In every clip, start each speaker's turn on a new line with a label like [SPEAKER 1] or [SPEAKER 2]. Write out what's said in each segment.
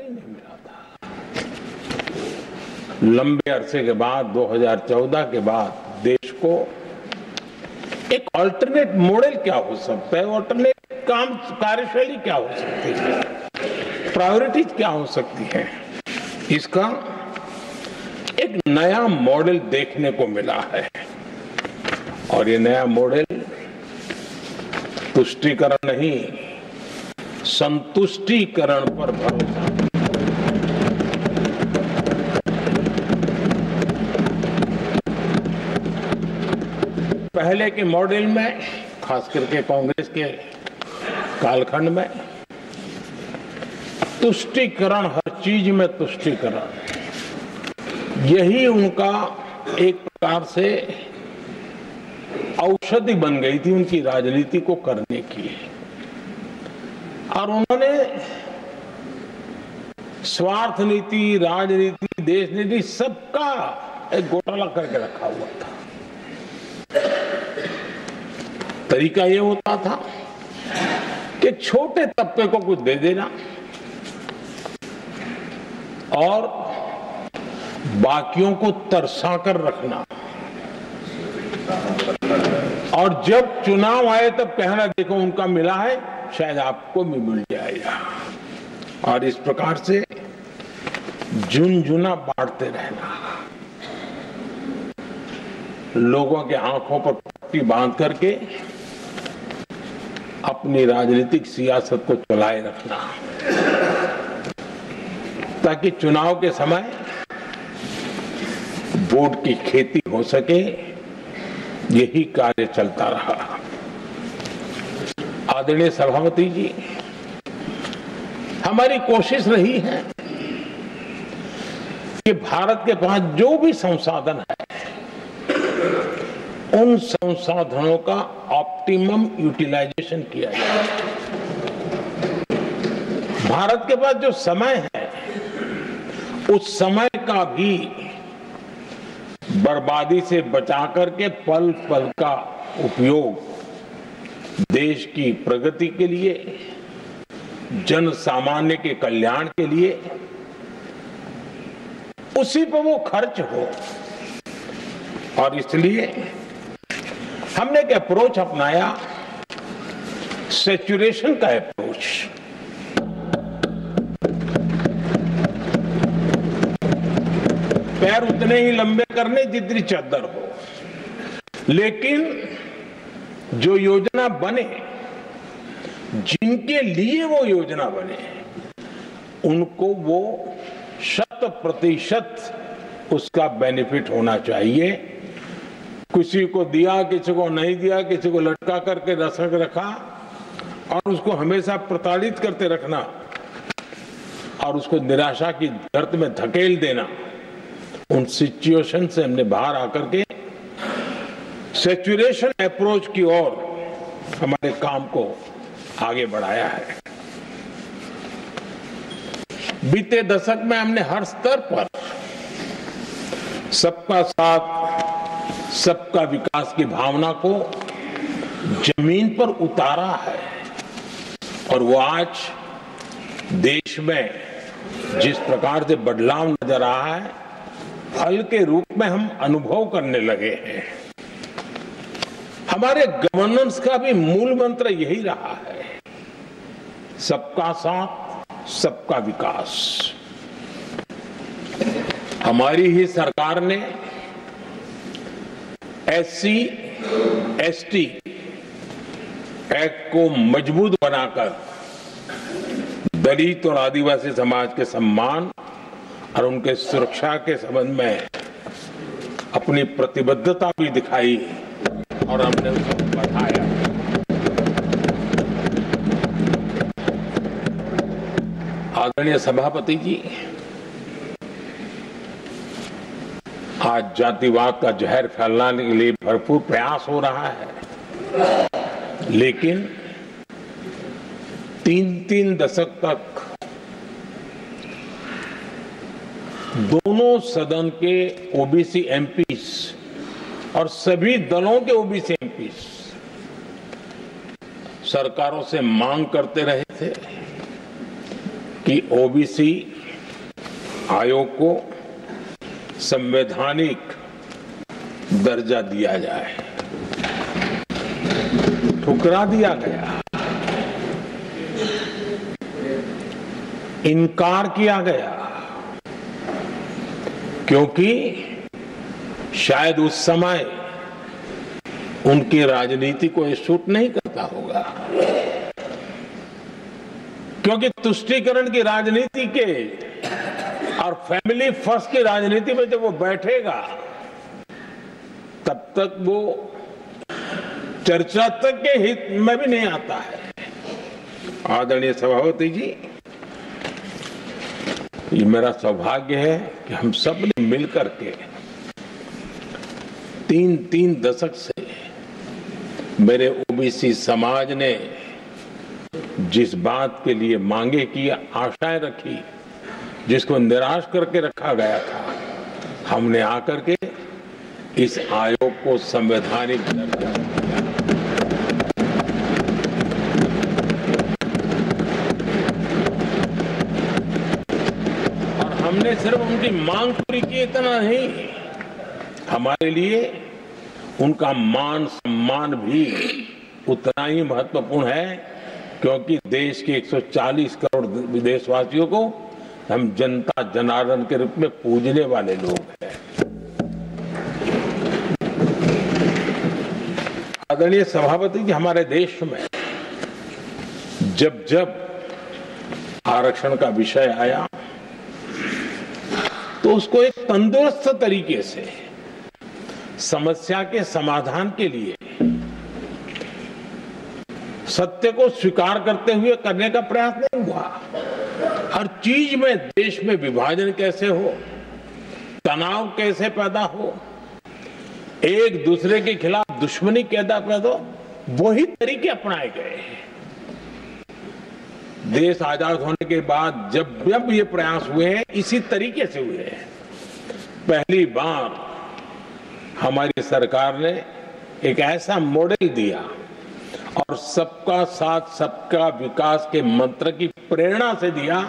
[SPEAKER 1] ही नहीं मिला था। लंबे अरसे के बाद 2014 के बाद देश को एक अल्टरनेट मॉडल क्या हो सकता है, अल्टरनेट कार्यशैली क्या हो सकती है, प्रायोरिटीज क्या हो सकती है, इसका एक नया मॉडल देखने को मिला है। और ये नया मॉडल तुष्टीकरण नहीं, संतुष्टीकरण पर भरोसा। पहले के मॉडल में, खास करके कांग्रेस के कालखंड में, तुष्टीकरण, हर चीज में तुष्टीकरण, यही उनका एक प्रकार से औषधि बन गई थी उनकी राजनीति को करने की। और उन्होंने स्वार्थ नीति, राजनीति, देश नीति, सबका एक घोटाला करके रखा हुआ था। तरीका ये होता था कि छोटे तबके को कुछ दे देना और बाकियों को तरसा कर रखना, और जब चुनाव आए तब कहना देखो उनका मिला है, शायद आपको भी मिल जाएगा। और इस प्रकार से झुनझुना बांटते रहना, लोगों के आंखों पर पट्टी बांध करके अपनी राजनीतिक सियासत को चलाए रखना, ताकि चुनाव के समय वोट की खेती हो सके। यही कार्य चलता रहा। आदरणीय सभापति जी, हमारी कोशिश रही है कि भारत के पास जो भी संसाधन है, उन संसाधनों का ऑप्टिमम यूटिलाइजेशन किया जाए। भारत के पास जो समय है, उस समय का भी बर्बादी से बचा करके पल पल का उपयोग देश की प्रगति के लिए, जन सामान्य के कल्याण के लिए, उसी पर वो खर्च हो। और इसलिए हमने एक अप्रोच अपनाया, सैचुरेशन का अप्रोच। पैर उतने ही लंबे करने जितनी चादर हो, लेकिन जो योजना बने, जिनके लिए वो योजना बने, उनको वो 100% उसका बेनिफिट होना चाहिए। किसी को दिया, किसी को नहीं दिया, किसी को लटका करके रसक रखा और उसको हमेशा प्रताड़ित करते रखना और उसको निराशा की गर्त में धकेल देना, उन सिचुएशन से हमने बाहर आकर के सैचुरेशन अप्रोच की ओर हमारे काम को आगे बढ़ाया है। बीते दशक में हमने हर स्तर पर सबका साथ, सबका विकास की भावना को जमीन पर उतारा है। और वो आज देश में जिस प्रकार से बदलाव नजर आ रहा है, फल के रूप में हम अनुभव करने लगे हैं। हमारे गवर्नेंस का भी मूल मंत्र यही रहा है, सबका साथ, सबका विकास। हमारी ही सरकार ने SC, ST एक्ट को मजबूत बनाकर दलित और आदिवासी समाज के सम्मान और उनके सुरक्षा के संबंध में अपनी प्रतिबद्धता भी दिखाई और हमने उसको बढ़ाया। आदरणीय सभापति जी, आज जातिवाद का जहर फैलाने के लिए भरपूर प्रयास हो रहा है, लेकिन 3-3 दशक तक दोनों सदन के ओबीसी एमपीस और सभी दलों के ओबीसी एमपीस सरकारों से मांग करते रहे थे कि ओबीसी आयोग को संवैधानिक दर्जा दिया जाए, ठुकरा दिया गया, इनकार किया गया, क्योंकि शायद उस समय उनकी राजनीति को ये सूट नहीं करता होगा, क्योंकि तुष्टीकरण की राजनीति के और फैमिली फर्स्ट की राजनीति में जब वो बैठेगा तब तक वो चर्चा तक के हित में भी नहीं आता है। आदरणीय सभापति जी, ये मेरा सौभाग्य है कि हम सब ने मिलकर के तीन दशक से मेरे ओबीसी समाज ने जिस बात के लिए मांगे की, आशाएं रखी, जिसको निराश करके रखा गया था, हमने आकर के इस आयोग को संवैधानिक दर्जा दिया। और हमने सिर्फ उनकी मांग पूरी की इतना नहीं, हमारे लिए उनका मान सम्मान भी उतना ही महत्वपूर्ण है, क्योंकि देश के 140 करोड़ देशवासियों को हम जनता जनार्दन के रूप में पूजने वाले लोग हैं। आदरणीय सभापति जी, हमारे देश में जब जब आरक्षण का विषय आया तो उसको एक तंदुरुस्त तरीके से समस्या के समाधान के लिए सत्य को स्वीकार करते हुए करने का प्रयास नहीं हुआ। हर चीज में देश में विभाजन कैसे हो, तनाव कैसे पैदा हो, एक दूसरे के खिलाफ दुश्मनी कैसे पैदा हो, वही तरीके अपनाए गए हैं। देश आजाद होने के बाद जब जब ये प्रयास हुए हैं, इसी तरीके से हुए हैं। पहली बार हमारी सरकार ने एक ऐसा मॉडल दिया और सबका साथ सबका विकास के मंत्र की प्रेरणा से दिया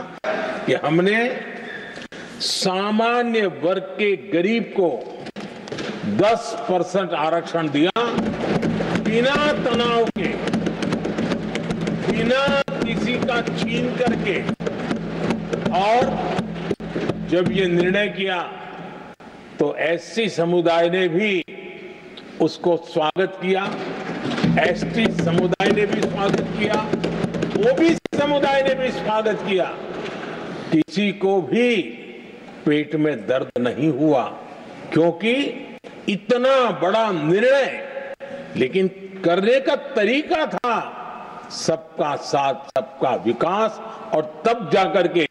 [SPEAKER 1] कि हमने सामान्य वर्ग के गरीब को 10% आरक्षण दिया, बिना तनाव के, बिना किसी का छीन करके। और जब ये निर्णय किया तो एससी समुदाय ने भी उसको स्वागत किया, एसटी समुदाय ने भी स्वागत किया, ओबीसी समुदाय ने भी स्वागत किया। किसी को भी पेट में दर्द नहीं हुआ, क्योंकि इतना बड़ा निर्णय, लेकिन करने का तरीका था सबका साथ सबका विकास, और तब जाकर के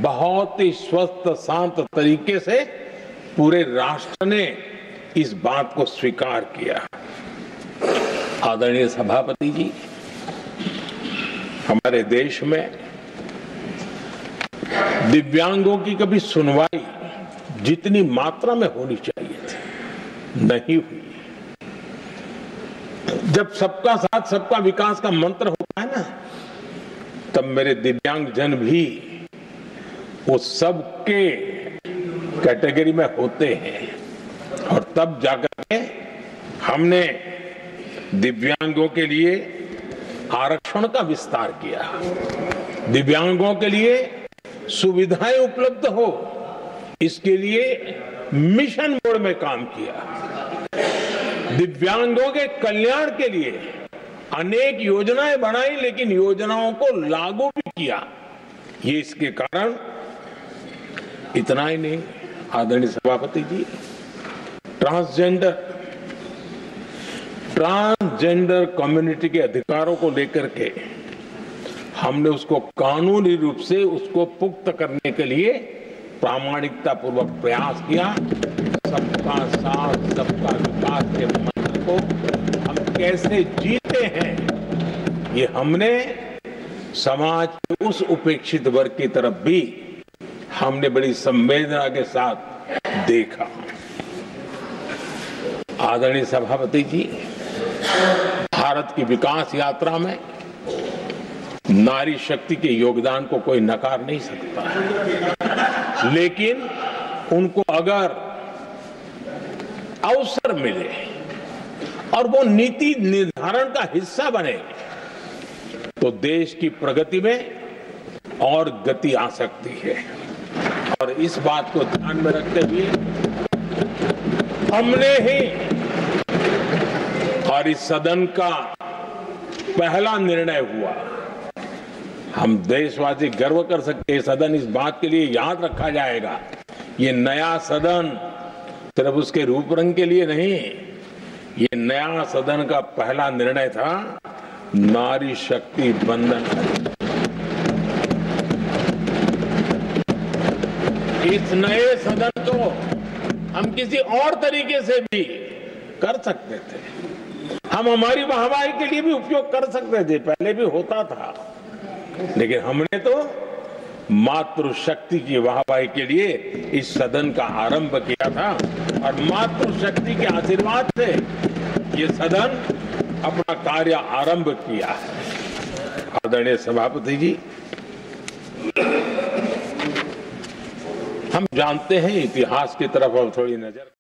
[SPEAKER 1] बहुत ही स्वस्थ शांत तरीके से पूरे राष्ट्र ने इस बात को स्वीकार किया। आदरणीय सभापति जी, हमारे देश में दिव्यांगों की कभी सुनवाई जितनी मात्रा में होनी चाहिए थी नहीं हुई। जब सबका साथ सबका विकास का मंत्र होता है ना, तब मेरे दिव्यांग जन भी वो सबके कैटेगरी में होते हैं, और तब जाकर के हमने दिव्यांगों के लिए आरक्षण का विस्तार किया, दिव्यांगों के लिए सुविधाएं उपलब्ध हो, इसके लिए मिशन मोड में काम किया। दिव्यांगों के कल्याण के लिए अनेक योजनाएं बनाई, लेकिन योजनाओं को लागू भी किया। ये इसके कारण इतना ही नहीं, आदरणीय सभापति जी, ट्रांसजेंडर कम्युनिटी के अधिकारों को लेकर के हमने उसको कानूनी रूप से उसको पुख्त करने के लिए प्रामाणिकता पूर्वक प्रयास किया। सबका साथ सबका विकास के मंत्र को हम कैसे जीते हैं, ये हमने समाज के उस उपेक्षित वर्ग की तरफ भी हमने बड़ी संवेदना के साथ देखा। आदरणीय सभापति जी, भारत की विकास यात्रा में नारी शक्ति के योगदान को कोई नकार नहीं सकता है, लेकिन उनको अगर अवसर मिले और वो नीति निर्धारण का हिस्सा बने तो देश की प्रगति में और गति आ सकती है। और इस बात को ध्यान में रखते हुए हमने ही और इस सदन का पहला निर्णय हुआ, हम देशवासी गर्व कर सकते हैं, सदन इस बात के लिए याद रखा जाएगा, ये नया सदन सिर्फ उसके रूप रंग के लिए नहीं, ये नया सदन का पहला निर्णय था नारी शक्ति बंधन। इस नए सदन को हम किसी और तरीके से भी कर सकते थे, हम हमारी वाहवाही के लिए भी उपयोग कर सकते थे, पहले भी होता था, लेकिन हमने तो मातृशक्ति की वाहवाही के लिए इस सदन का आरंभ किया था और मातृशक्ति के आशीर्वाद से ये सदन अपना कार्य आरंभ किया है। आदरणीय सभापति जी, हम जानते हैं इतिहास की तरफ अब थोड़ी नजर